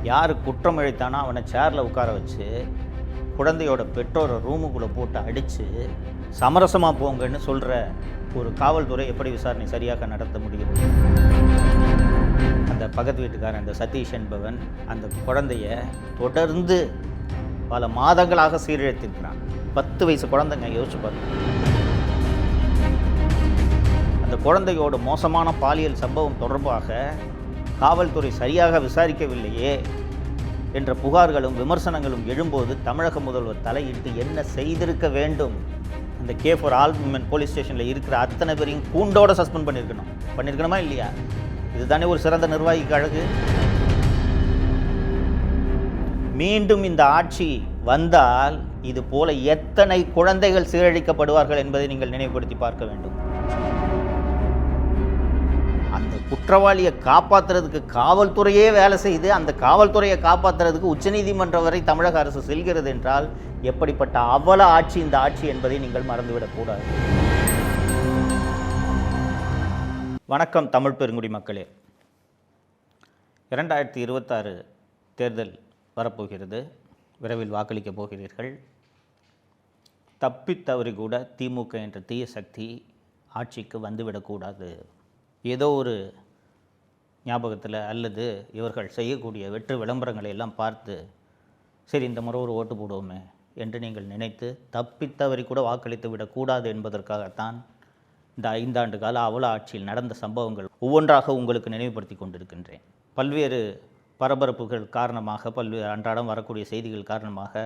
யார் குற்றம் இழைத்தானோ அவனை சேரில் உட்கார வச்சு குழந்தையோட பெற்றோரை ரூமுக்குள்ளே போட்டு அடித்து சமரசமாக போங்கன்னு சொல்கிற ஒரு காவல்துறை எப்படி விசாரணை சரியாக நடத்த முடியும்? அந்த பக்கத்து வீட்டுக்காரன் அந்த சதீஷ் என்பவன் அந்த குழந்தைய தொடர்ந்து பல மாதங்களாக சீரழித்திருக்கிறான். 10 வயசு குழந்தைங்க, யோசிச்சு பாருங்க. அந்த குழந்தையோட மோசமான பாலியல் சம்பவம் தொடர்பாக காவல்துறை சரியாக விசாரிக்கவில்லையே என்ற புகார்களும் விமர்சனங்களும் எழும்போது தமிழக முதல்வர் தலையிட்டு என்ன செய்திருக்க வேண்டும்? அந்த K4 ஆல் விமன் போலீஸ் ஸ்டேஷனில் இருக்கிற அத்தனை பேரையும் கூண்டோட சஸ்பெண்ட் பண்ணியிருக்கணுமா இல்லையா? இதுதானே ஒரு சிறந்த நிர்வாகிக்கு அழகு. மீண்டும் இந்த ஆட்சி வந்தால் இது போல எத்தனை குழந்தைகள் சீரழிக்கப்படுவார்கள் என்பதை நீங்கள் நினைவுபடுத்தி பார்க்க வேண்டும். அந்த குற்றவாளியை காப்பாற்றுறதுக்கு காவல்துறையே வேலை செய்து அந்த காவல்துறையை காப்பாற்றுறதுக்கு உச்சநீதிமன்றம் வரை தமிழக அரசு செல்கிறது என்றால் எப்படிப்பட்ட அவல ஆட்சி இந்த ஆட்சி என்பதை நீங்கள் மறந்துவிடக்கூடாது. வணக்கம் தமிழ் பெருங்குடி மக்களே. 2026 தேர்தல் வரப்போகிறது. விரைவில் வாக்களிக்கப் போகிறீர்கள். தப்பித்தவறி கூட திமுக என்ற தீய சக்தி ஆட்சிக்கு வந்துவிடக்கூடாது. ஏதோ ஒரு ஞாபகத்தில் அல்லது இவர்கள் செய்யக்கூடிய வெற்று விளம்பரங்களை எல்லாம் பார்த்து சரி இந்த முறை ஒரு ஓட்டு போடுவோமே என்று நீங்கள் நினைத்து தப்பித்தவறி கூட வாக்களித்து விடக்கூடாது என்பதற்காகத்தான் இந்த 5 ஆண்டு கால அவல ஆட்சியில் நடந்த சம்பவங்கள் ஒவ்வொன்றாக உங்களுக்கு நினைவுபடுத்தி கொண்டிருக்கின்றேன். பல்வேறு பரபரப்புகள் காரணமாக, பல்வேறு அன்றாடம் வரக்கூடிய செய்திகள் காரணமாக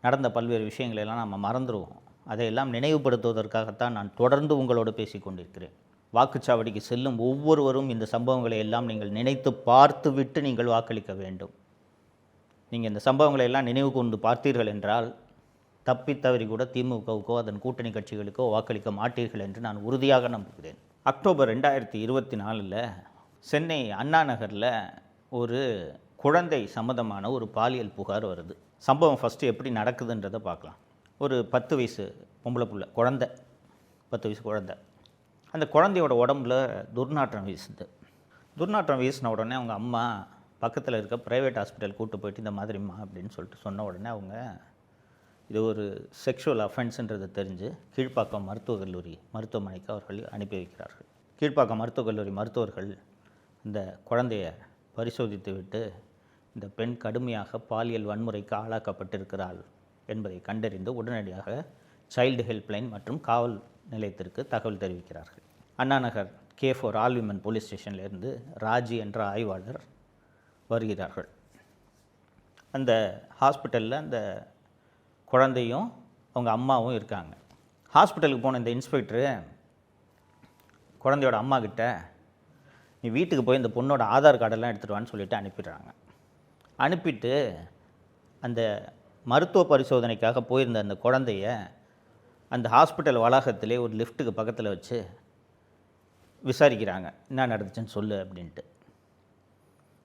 நடந்த பல்வேறு விஷயங்களெல்லாம் நம்ம மறந்துடுவோம். அதையெல்லாம் நினைவுபடுத்துவதற்காகத்தான் நான் தொடர்ந்து உங்களோடு பேசி கொண்டிருக்கிறேன். வாக்குச்சாவடிக்கு செல்லும் ஒவ்வொருவரும் இந்த சம்பவங்களை எல்லாம் நீங்கள் நினைத்து பார்த்து விட்டு நீங்கள் வாக்களிக்க வேண்டும். நீங்கள் இந்த சம்பவங்களை எல்லாம் நினைவு கொண்டு பார்த்தீர்கள் என்றால் தப்பித்தவறி கூட திமுகவுக்கோ அதன் கூட்டணி கட்சிகளுக்கோ வாக்களிக்க மாட்டீர்கள் என்று நான் உறுதியாக நம்புகிறேன். அக்டோபர் 2024 சென்னை அண்ணா நகரில் ஒரு குழந்தை சம்மந்தமான ஒரு பாலியல் புகார் வருது. சம்பவம் ஃபஸ்ட்டு எப்படி நடக்குதுன்றதை பார்க்கலாம். ஒரு 10 வயசு பொம்பளை புள்ள குழந்தை, 10 வயசு குழந்தை. அந்த குழந்தையோட உடம்புல துர்நாற்றம் வீசுது. துர்நாற்றம் வீசின உடனே அவங்க அம்மா பக்கத்தில் இருக்க ப்ரைவேட் ஹாஸ்பிட்டல் கூப்பிட்டு போயிட்டு இந்த மாதிரிம்மா அப்படின்னு சொல்லிட்டு சொன்ன உடனே அவங்க இது ஒரு செக்ஷுவல் அஃபென்ஸுன்றதை தெரிஞ்சு கீழ்ப்பாக்கம் மருத்துவக் கல்லூரி மருத்துவமனைக்கு அவர்கள் அனுப்பி வைக்கிறார்கள். கீழ்ப்பாக்கம் மருத்துவக் கல்லூரி மருத்துவர்கள் இந்த குழந்தைய பரிசோதித்து விட்டு இந்த பெண் கடுமையாக பாலியல் வன்முறைக்கு ஆளாக்கப்பட்டிருக்கிறாள் என்பதை கண்டறிந்து உடனடியாக சைல்டு ஹெல்ப்லைன் மற்றும் காவல் நிலையத்திற்கு தகவல் தெரிவிக்கிறார்கள். Anna Nagar K4 all women police ஸ்டேஷன்லேருந்து ராஜி என்ற ஆய்வாளர் வருகிறார்கள். அந்த ஹாஸ்பிட்டலில் அந்த குழந்தையும் அவங்க அம்மாவும் இருக்காங்க. ஹாஸ்பிட்டலுக்கு போன இந்த இன்ஸ்பெக்டரு குழந்தையோட அம்மா கிட்ட நீ வீட்டுக்கு போய் இந்த பொண்ணோட ஆதார் கார்டெல்லாம் எடுத்துகிட்டு வான்னு சொல்லிவிட்டு அனுப்பிடுறாங்க. அனுப்பிட்டு அந்த மருத்துவ பரிசோதனைக்காக போயிருந்த அந்த குழந்தைய அந்த ஹாஸ்பிட்டல் வளாகத்திலே ஒரு லிஃப்ட்டுக்கு பக்கத்தில் வச்சு விசாரிக்கிறாங்க. என்ன நடந்துச்சுன்னு சொல்லு அப்படின்ட்டு.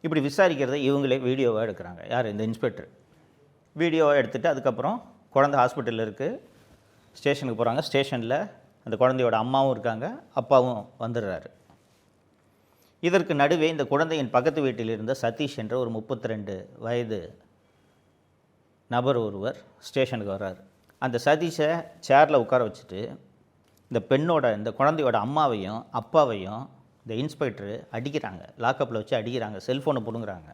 இப்படி விசாரிக்கிறத இவங்களே வீடியோவாக எடுக்கிறாங்க. யார்? இந்த இன்ஸ்பெக்டர் வீடியோவாக எடுத்துகிட்டு அதுக்கப்புறம் குழந்தை ஹாஸ்பிட்டலில் இருக்குது, ஸ்டேஷனுக்கு போகிறாங்க. ஸ்டேஷனில் அந்த குழந்தையோட அம்மாவும் இருக்காங்க, அப்பாவும் வந்துடுறாரு. இதற்கு நடுவே இந்த குழந்தையின் பக்கத்து வீட்டில் இருந்த சதீஷ் என்ற ஒரு 32 வயது நபர் ஒருவர் ஸ்டேஷனுக்கு வர்றாரு. அந்த சதீஷை சேரில் உட்கார வச்சுட்டு இந்த குழந்தையோட அம்மாவையும் அப்பாவையும் இந்த இன்ஸ்பெக்டர் அடிக்கிறாங்க. லாக்கப்பில் வச்சு அடிக்கிறாங்க, செல்ஃபோனை பிடுங்குறாங்க.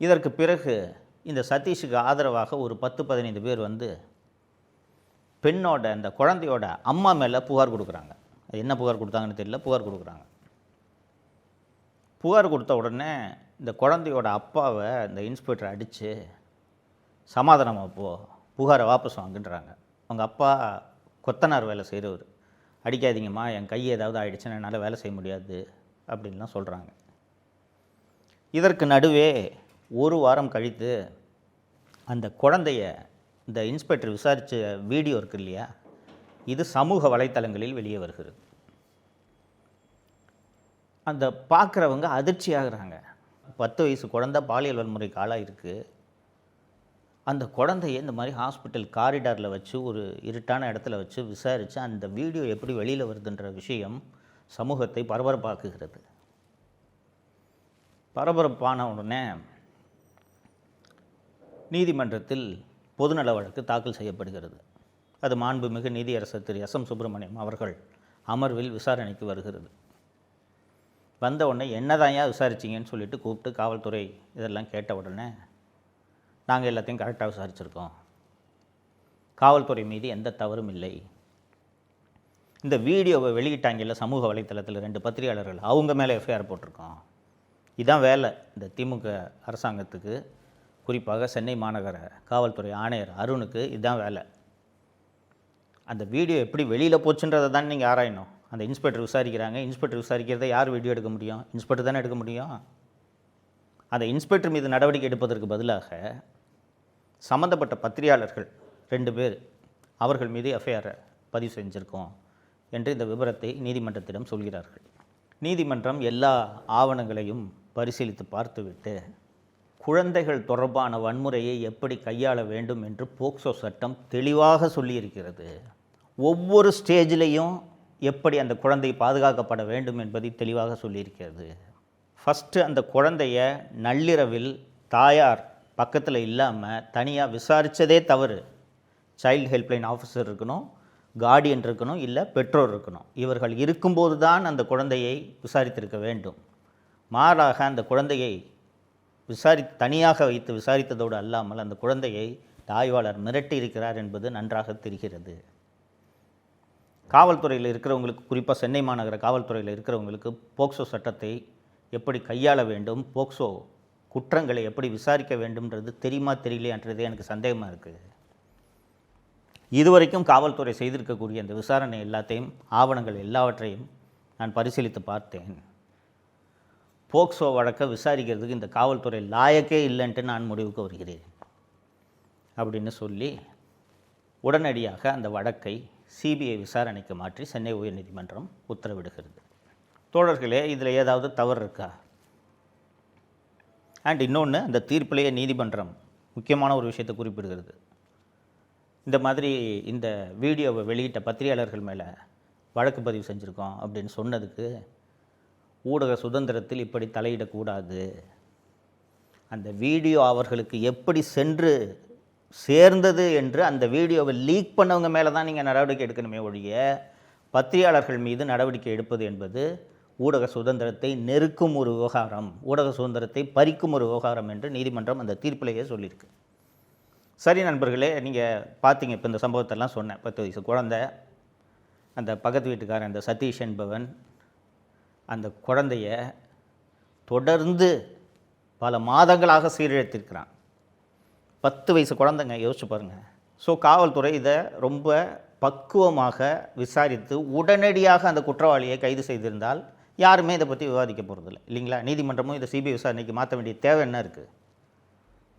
இதற்கு பிறகு இந்த சதீஷுக்கு ஆதரவாக ஒரு 10-15 பேர் வந்து அந்த குழந்தையோட அம்மா மேலே புகார் கொடுக்குறாங்க. அது என்ன புகார் கொடுத்தாங்கன்னு தெரியல, புகார் கொடுக்குறாங்க. புகார் கொடுத்த உடனே இந்த குழந்தையோட அப்பாவை இந்த இன்ஸ்பெக்டர் அடித்து சமாதானமாக புகாரை வாபஸ் வாங்குன்றாங்க. அவங்க அப்பா கொத்தனார் வேலை செய்கிறவர். அடிக்காதீங்கம்மா, என் கை ஏதாவது ஆகிடுச்சுன்னா என்னால் வேலை செய்ய முடியாது அப்படின்லாம் சொல்கிறாங்க. இதற்கு நடுவே ஒரு வாரம் கழித்து அந்த குழந்தைய இந்த இன்ஸ்பெக்டர் விசாரித்த வீடியோ இருக்கு இல்லையா, இது சமூக வலைத்தளங்களில் வெளியே வருகிறது. அந்த பார்க்குறவங்க அதிர்ச்சி ஆகுறாங்க. 10 வயசு குழந்தை பாலியல் வன்முறைக்கு ஆளாக இருக்குது. அந்த குழந்தையை இந்த மாதிரி ஹாஸ்பிட்டல் காரிடாரில் வச்சு ஒரு இருட்டான இடத்துல வச்சு விசாரித்து அந்த வீடியோ எப்படி வெளியில் வருதுன்ற விஷயம் சமூகத்தை பரபரப்பாக்குகிறது. பரபரப்பான உடனே நீதிமன்றத்தில் பொதுநல வழக்கு தாக்கல் செய்யப்படுகிறது. அது மாண்புமிகு நீதியரசர் திரு எஸ்.எம். சுப்பிரமணியம் அவர்கள் அமர்வில் விசாரணைக்கு வருகிறது. வந்த உடனே என்னதாயா விசாரிச்சிங்கன்னு சொல்லிட்டு கூப்பிட்டு காவல்துறை இதெல்லாம் கேட்ட உடனே நாங்கள் எல்லாத்தையும் கரெக்டாக விசாரிச்சிருக்கோம், காவல்துறை மீது எந்த தவறும் இல்லை. இந்த வீடியோவை வெளியிட்டாங்கல்ல சமூக வலைத்தளத்தில் 2 பத்திரிகையாளர்கள், அவங்க மேலே எஃப்ஐஆர் போட்டிருக்கோம். இதான் வேலை இந்த திமுக அரசாங்கத்துக்கு, குறிப்பாக சென்னை மாநகர காவல்துறை ஆணையர் அருணுக்கு இதுதான் வேலை. அந்த வீடியோ எப்படி வெளியில் போச்சுன்றதை தான் நீங்கள் ஆராயணும். அந்த இன்ஸ்பெக்டர் விசாரிக்கிறாங்க, இன்ஸ்பெக்டர் விசாரிக்கிறத யார் வீடியோ எடுக்க முடியும்? இன்ஸ்பெக்டர் தானே எடுக்க முடியும். அந்த இன்ஸ்பெக்டர் மீது நடவடிக்கை எடுப்பதற்கு பதிலாக சம்மந்தப்பட்ட பத்திரிகையாளர்கள் 2 பேர் அவர்கள் மீது எஃப்ஐஆர் பதிவு செஞ்சுருக்கோம் என்று இந்த விவரத்தை நீதிமன்றத்திடம் சொல்கிறார்கள். நீதிமன்றம் எல்லா ஆவணங்களையும் பரிசீலித்து பார்த்துவிட்டு குழந்தைகள் தொடர்பான வன்முறையை எப்படி கையாள வேண்டும் என்று போக்சோ சட்டம் தெளிவாக சொல்லியிருக்கிறது. ஒவ்வொரு ஸ்டேஜிலையும் எப்படி அந்த குழந்தை பாதுகாக்கப்பட வேண்டும் என்பதை தெளிவாக சொல்லியிருக்கிறது. ஃபஸ்ட்டு அந்த குழந்தைய நள்ளிரவில் தாயார் பக்கத்தில் இல்லாமல் தனியாக விசாரித்ததே தவறு. சைல்டு ஹெல்ப்லைன் ஆஃபீஸர் இருக்கணும், கார்டியன் இருக்கணும், இல்லை பெற்றோர் இருக்கணும். இவர்கள் இருக்கும்போது தான் அந்த குழந்தையை விசாரித்திருக்க வேண்டும். மாறாக அந்த குழந்தையை தனியாக வைத்து விசாரித்ததோடு அல்லாமல் அந்த குழந்தையை ஆய்வாளர் மிரட்டி இருக்கிறார் என்பது நன்றாக தெரிகிறது. காவல்துறையில் இருக்கிறவங்களுக்கு, குறிப்பாக சென்னை மாநகர காவல்துறையில் இருக்கிறவங்களுக்கு போக்சோ சட்டத்தை எப்படி கையாள வேண்டும், போக்சோ குற்றங்களை எப்படி விசாரிக்க வேண்டும்ன்றது தெரியுமா தெரியலையான்றதே எனக்கு சந்தேகமாக இருக்குது. இதுவரைக்கும் காவல்துறை செய்திருக்கக்கூடிய அந்த விசாரணை எல்லாத்தையும், ஆவணங்கள் எல்லாவற்றையும் நான் பரிசீலித்து பார்த்தேன். போக்சோ வழக்கை விசாரிக்கிறதுக்கு இந்த காவல்துறை லாயக்கே இல்லைன்ட்டு நான் முடிவுக்கு வருகிறேன் அப்படின்னு சொல்லி உடனடியாக அந்த வழக்கை சிபிஐ விசாரணைக்கு மாற்றி சென்னை உயர்நீதிமன்றம் உத்தரவிடுகிறது. தோழர்களே, இதில் ஏதாவது தவறு இருக்கா? அண்ட் இன்னொன்று, அந்த தீர்ப்பிலேயே நீதிமன்றம் முக்கியமான ஒரு விஷயத்தை குறிப்பிடுகிறது. இந்த மாதிரி இந்த வீடியோவை வெளியிட்ட பத்திரிகையாளர்கள் மேலே வழக்கு பதிவு செஞ்சுருக்கோம் அப்படின்னு சொன்னதுக்கு, ஊடக சுதந்திரத்தில் இப்படி தலையிடக்கூடாது, அந்த வீடியோ அவர்களுக்கு எப்படி சென்று சேர்ந்தது என்று அந்த வீடியோவை லீக் பண்ணவங்க மேலே தான் நீங்கள் நடவடிக்கை எடுக்கணுமே ஒழிய பத்திரிகையாளர்கள் மீது நடவடிக்கை எடுப்பது என்பது ஊடக சுதந்திரத்தை நெருக்கும் ஒரு விவகாரம், ஊடக சுதந்திரத்தை பறிக்கும் ஒரு விவகாரம் என்று நீதிமன்றம் அந்த தீர்ப்பிலேயே சொல்லியிருக்கு. சரி நண்பர்களே, நீங்கள் பார்த்தீங்க, இப்போ இந்த சம்பவத்தெல்லாம் சொன்னேன். 10 வயசு குழந்தை, அந்த பக்கத்து வீட்டுக்காரன் அந்த சதீஷ் என்பவன் அந்த குழந்தைய தொடர்ந்து பல மாதங்களாக சீரழித்திருக்கிறான். 10 வயசு குழந்தைங்க, யோசிச்சு பாருங்கள். ஸோ காவல்துறை இதை ரொம்ப பக்குவமாக விசாரித்து உடனடியாக அந்த குற்றவாளியை கைது செய்திருந்தால் யாருமே இதை பற்றி விவாதிக்க போகிறதில்ல, இல்லைங்களா? நீதிமன்றமும் இதை சிபிஐ விசாரணைக்கு மாற்ற வேண்டிய தேவை என்ன இருக்குது?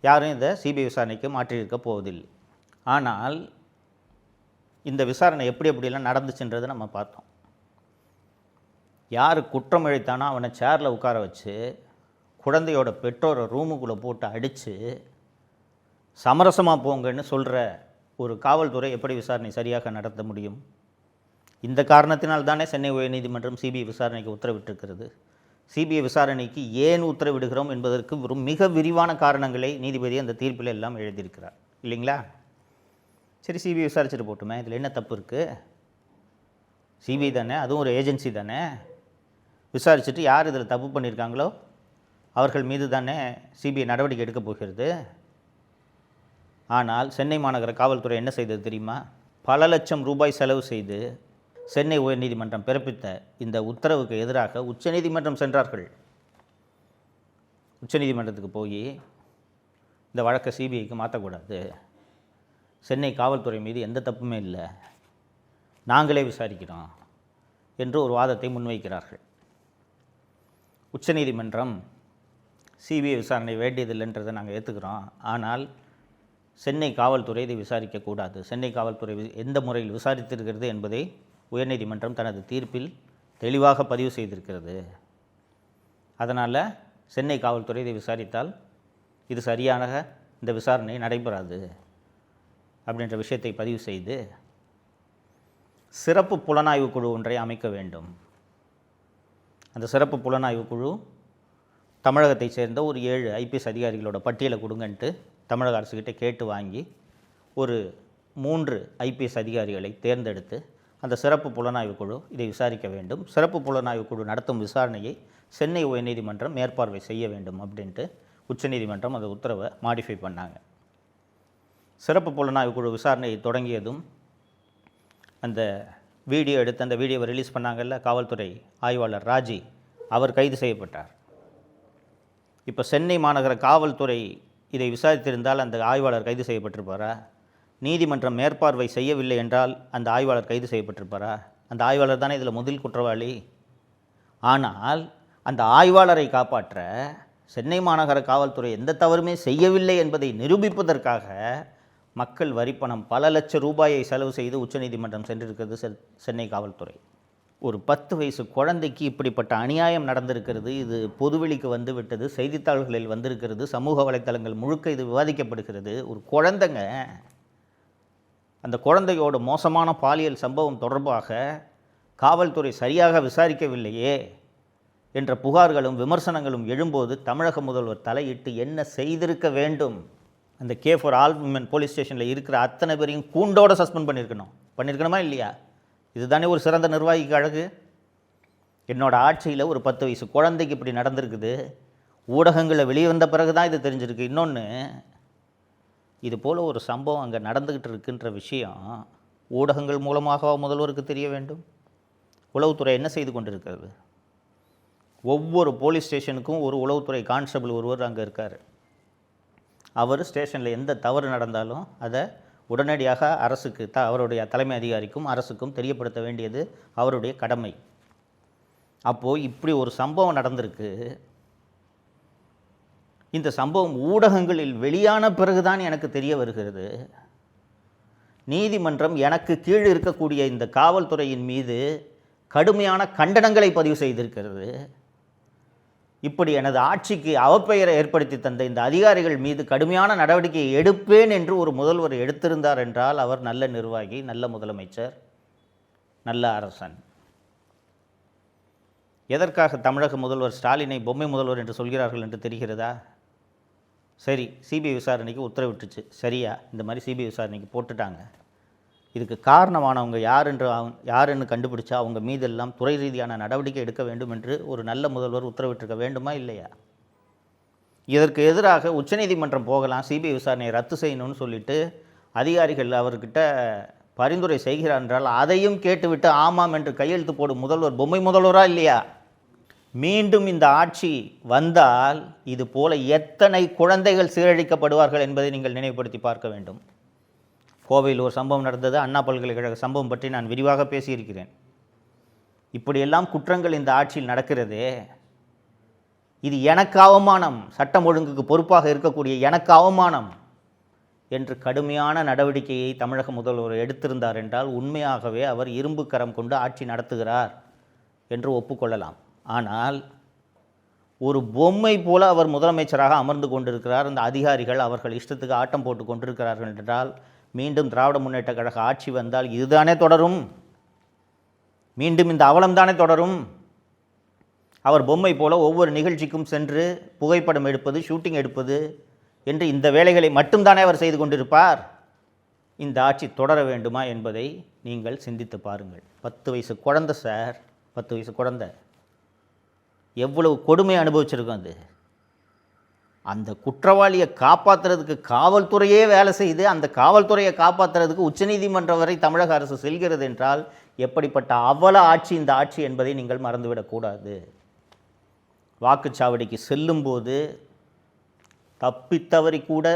யாரும் இதை சிபிஐ விசாரணைக்கு மாற்றியிருக்க போவதில்லை. ஆனால் இந்த விசாரணை எப்படியெல்லாம் நடந்துச்சுன்றதை நம்ம பார்த்தோம். யார் குற்றம் இழைத்தானோ அவனை சேரில் உட்கார வச்சு குழந்தையோட பெற்றோரை ரூமுக்குள்ளே போட்டு அடித்து சமரசமாக போங்கன்னு சொல்கிற ஒரு காவல்துறை எப்படி விசாரணை சரியாக நடத்த முடியும்? இந்த காரணத்தினால் தானே சென்னை உயர்நீதிமன்றம் சிபிஐ விசாரணைக்கு உத்தரவிட்டிருக்கிறது. சிபிஐ விசாரணைக்கு ஏன் உத்தரவிடுகிறோம் என்பதற்கு ஒரு மிக விரிவான காரணங்களை நீதிபதி அந்த தீர்ப்பில் எல்லாம் எழுதியிருக்கிறார், இல்லைங்களா? சரி, சிபிஐ விசாரிச்சுட்டு போட்டுமே, இதில் என்ன தப்பு இருக்குது? சிபிஐ தானே, அதுவும் ஒரு ஏஜென்சி தானே. விசாரிச்சுட்டு யார் இதில் தப்பு பண்ணியிருக்காங்களோ அவர்கள் மீது தானே சிபிஐ நடவடிக்கை எடுக்க போகிறது. ஆனால் சென்னை மாநகர காவல்துறை என்ன செய்தது தெரியுமா? பல லட்சம் ரூபாய் செலவு செய்து சென்னை உயர்நீதிமன்றம் பிறப்பித்த இந்த உத்தரவுக்கு எதிராக உச்சநீதிமன்றம் சென்றார்கள். உச்சநீதிமன்றத்துக்கு போய் இந்த வழக்கை சிபிஐக்கு மாற்றக்கூடாது, சென்னை காவல்துறை மீது எந்த தப்புமே இல்லை, நாங்களே விசாரிக்கிறோம் என்று ஒரு வாதத்தை முன்வைக்கிறார்கள். உச்சநீதிமன்றம் சிபிஐ விசாரணை வேண்டியதில்லைன்றதை நாங்கள் ஏற்றுக்கிறோம், ஆனால் சென்னை காவல்துறை இதை விசாரிக்கக்கூடாது, சென்னை காவல்துறை எந்த முறையில் விசாரித்திருக்கிறது என்பதை உயர்நீதிமன்றம் தனது தீர்ப்பில் தெளிவாக பதிவு செய்திருக்கிறது. அதனால் சென்னை காவல்துறை இதை விசாரித்தால் இது சரியான இந்த விசாரணை நடைபெறாது அப்படின்ற விஷயத்தை பதிவு செய்து சிறப்பு புலனாய்வு குழு ஒன்றை அமைக்க வேண்டும். அந்த சிறப்பு புலனாய்வு குழு தமிழகத்தைச் சேர்ந்த ஒரு 7 ஐபிஎஸ் அதிகாரிகளோட பட்டியலை கொடுங்கன்ட்டு தமிழக அரசுக்கிட்ட கேட்டு வாங்கி ஒரு 3 ஐபிஎஸ் அதிகாரிகளை தேர்ந்தெடுத்து அந்த சிறப்பு புலனாய்வு குழு இதை விசாரிக்க வேண்டும். சிறப்பு புலனாய்வு குழு நடத்தும் விசாரணையை சென்னை உயர்நீதிமன்றம் மேற்பார்வை செய்ய வேண்டும் அப்படின்ட்டு உச்சநீதிமன்றம் அந்த உத்தரவை மாடிஃபை பண்ணாங்க. சிறப்பு புலனாய்வு குழு விசாரணையை தொடங்கியதும் அந்த வீடியோ எடுத்து அந்த வீடியோவை ரிலீஸ் பண்ணாங்கல்ல காவல்துறை ஆய்வாளர் ராஜி, அவர் கைது செய்யப்பட்டார். இப்போ சென்னை மாநகர காவல்துறை இதை விசாரித்திருந்தால் அந்த ஆய்வாளர் கைது செய்யப்பட்டிருப்பாரா? நீதிமன்றம் மேற்பார்வை செய்யவில்லை என்றால் அந்த ஆய்வாளர் கைது செய்யப்பட்டிருப்பாரா? அந்த ஆய்வாளர் தானே இதில் முதல் குற்றவாளி. ஆனால் அந்த ஆய்வாளரை காப்பாற்ற சென்னை மாநகர காவல்துறை எந்த தவறுமே செய்யவில்லை என்பதை நிரூபிப்பதற்காக மக்கள் வரிப்பணம் பல லட்சம் ரூபாயை செலவு செய்து உச்சநீதிமன்றம் சென்றிருக்கிறது சென்னை காவல்துறை. ஒரு 10 வயசு குழந்தைக்கு இப்படிப்பட்ட அநியாயம் நடந்திருக்கிறது. இது பொதுவெளிக்கு வந்து விட்டது, செய்தித்தாள்களில் வந்திருக்கிறது, சமூக வலைத்தளங்கள் முழுக்க இது விவாதிக்கப்படுகிறது. ஒரு குழந்தைங்க, அந்த குழந்தையோட மோசமான பாலியல் சம்பவம் தொடர்பாக காவல்துறை சரியாக விசாரிக்கவில்லையே என்ற புகார்களும் விமர்சனங்களும் எழும்போது தமிழக முதல்வர் தலையிட்டு என்ன செய்திருக்க வேண்டும்? அந்த K4 ஆல் விமன் போலீஸ் ஸ்டேஷனில் இருக்கிற அத்தனை பேரையும் கூண்டோடு சஸ்பெண்ட் பண்ணியிருக்கணுமா இல்லையா? இதுதானே ஒரு சிறந்த நிர்வாகிக்கு அழகு. என்னோட ஆட்சியில் ஒரு 10 வயசு குழந்தைக்கு இப்படி நடந்திருக்குது, ஊடகங்களில் வெளியே வந்த பிறகு தான் இது தெரிஞ்சிருக்கு. இன்னொன்று, இது போல் ஒரு சம்பவம் அங்கே நடந்துக்கிட்டு இருக்குன்ற விஷயம் ஊடகங்கள் மூலமாக முதல்வருக்கு தெரிய வேண்டும். உளவுத்துறை என்ன செய்து கொண்டிருக்கிறது? ஒவ்வொரு போலீஸ் ஸ்டேஷனுக்கும் ஒரு உளவுத்துறை கான்ஸ்டபிள் ஒருவர் அங்கே இருக்கார். அவர் ஸ்டேஷனில் எந்த தவறு நடந்தாலும் அதை உடனடியாக அரசுக்கு அவருடைய தலைமை அதிகாரிக்கும் அரசுக்கும் தெரியப்படுத்த வேண்டியது அவருடைய கடமை. அப்போது இப்படி ஒரு சம்பவம் நடந்திருக்கு. இந்த சம்பவம் ஊடகங்களில் வெளியான பிறகுதான் எனக்கு தெரிய வருகிறது. நீதிமன்றம் எனக்கு கீழ் இருக்கக்கூடிய இந்த காவல்துறையின் மீது கடுமையான கண்டனங்களை பதிவு செய்திருக்கிறது. இப்படி எனது ஆட்சிக்கு அவப்பெயரை ஏற்படுத்தி தந்த இந்த அதிகாரிகள் மீது கடுமையான நடவடிக்கையை எடுப்பேன் என்று ஒரு முதல்வர் எடுத்திருந்தார் என்றால் அவர் நல்ல நிர்வாகி, நல்ல முதலமைச்சர், நல்ல அரசன். எதற்காக தமிழக முதல்வர் ஸ்டாலினை பொம்மை முதல்வர் என்று சொல்கிறார்கள் என்று தெரிகிறதா? சரி, சிபிஐ விசாரணைக்கு உத்தரவிட்டுச்சு, சரியா? இந்த மாதிரி சிபிஐ விசாரணைக்கு போட்டுட்டாங்க. இதுக்கு காரணமானவங்க யாருன்னு கண்டுபிடிச்சா அவங்க மீதெல்லாம் துறை ரீதியான நடவடிக்கை எடுக்க வேண்டும் என்று ஒரு நல்ல முதல்வர் உத்தரவிட்டிருக்க வேண்டுமா இல்லையா? இதற்கு எதிராக உச்சநீதிமன்றம் போகலாம், சிபிஐ விசாரணையை ரத்து செய்யணும்னு சொல்லிட்டு அதிகாரிகள் அவர்கிட்ட பரிந்துரை செய்கிறார் என்றால் அதையும் கேட்டுவிட்டு ஆமாம் என்று கையெழுத்து போடும் முதல்வர் பொம்மை முதல்வரா இல்லையா? மீண்டும் இந்த ஆட்சி வந்தால் இது போல எத்தனை குழந்தைகள் சீரழிக்கப்படுவார்கள் என்பதை நீங்கள் நினைவுபடுத்தி பார்க்க வேண்டும். கோவையில் ஒரு சம்பவம் நடந்தது, அண்ணா பல்கலைக்கழக சம்பவம் பற்றி நான் விரிவாக பேசியிருக்கிறேன். இப்படியெல்லாம் குற்றங்கள் இந்த ஆட்சியில் நடக்கிறதே, இது எனக்கு அவமானம், சட்டம் ஒழுங்குக்கு பொறுப்பாக இருக்கக்கூடிய எனக்கு அவமானம் என்று கடுமையான நடவடிக்கையை தமிழக முதல்வர் எடுத்திருந்தார் என்றால் உண்மையாகவே அவர் இரும்பு கரம் கொண்டு ஆட்சி நடத்துகிறார் என்று ஒப்புக்கொள்ளலாம். ஆனால் ஒரு பொம்மை போல அவர் முதலமைச்சராக அமர்ந்து கொண்டிருக்கிறார். அந்த அதிகாரிகள் அவர்கள் இஷ்டத்துக்கு ஆட்டம் போட்டு கொண்டிருக்கிறார்கள் என்றால் மீண்டும் திராவிட முன்னேற்ற கழக ஆட்சி வந்தால் இதுதானே தொடரும். மீண்டும் இந்த அவலம்தானே தொடரும். அவர் பொம்மை போல ஒவ்வொரு நிகழ்ச்சிக்கும் சென்று புகைப்படம் எடுப்பது, ஷூட்டிங் எடுப்பது என்று இந்த வேலைகளை மட்டும்தானே அவர் செய்து கொண்டிருப்பார். இந்த ஆட்சி தொடர வேண்டுமா என்பதை நீங்கள் சிந்தித்து பாருங்கள். 10 வயசு குழந்தை சார், 10 வயசு குழந்தை எவ்வளவு கொடுமை அனுபவிச்சிருக்கும். அது அந்த குற்றவாளியை காப்பாற்றுறதுக்கு காவல்துறையே வேலை செய்து அந்த காவல்துறையை காப்பாற்றுறதுக்கு உச்சநீதிமன்றம் வரை தமிழக அரசு செல்கிறது என்றால் எப்படிப்பட்ட அவல ஆட்சி இந்த ஆட்சி என்பதை நீங்கள் மறந்துவிடக்கூடாது. வாக்குச்சாவடிக்கு செல்லும்போது தப்பித்தவறி கூட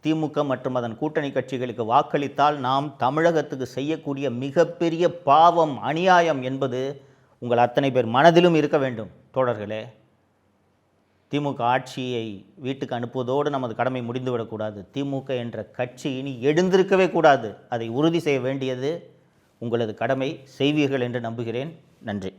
திமுக மற்றும் அதன் கூட்டணி கட்சிகளுக்கு வாக்களித்தால் நாம் தமிழகத்துக்கு செய்யக்கூடிய மிகப்பெரிய பாவம், அநியாயம் என்பது உங்கள் அத்தனை பேர் மனதிலும் இருக்க வேண்டும். தோழர்களே, திமுக ஆட்சியை வீட்டுக்கு அனுப்புவதோடு நமது கடமை முடிந்துவிடக்கூடாது. திமுக என்ற கட்சி இனி எழுந்திருக்கவே கூடாது. அதை உறுதி செய்ய வேண்டியது உங்களது கடமை. செய்வீர்கள் என்று நம்புகிறேன். நன்றி.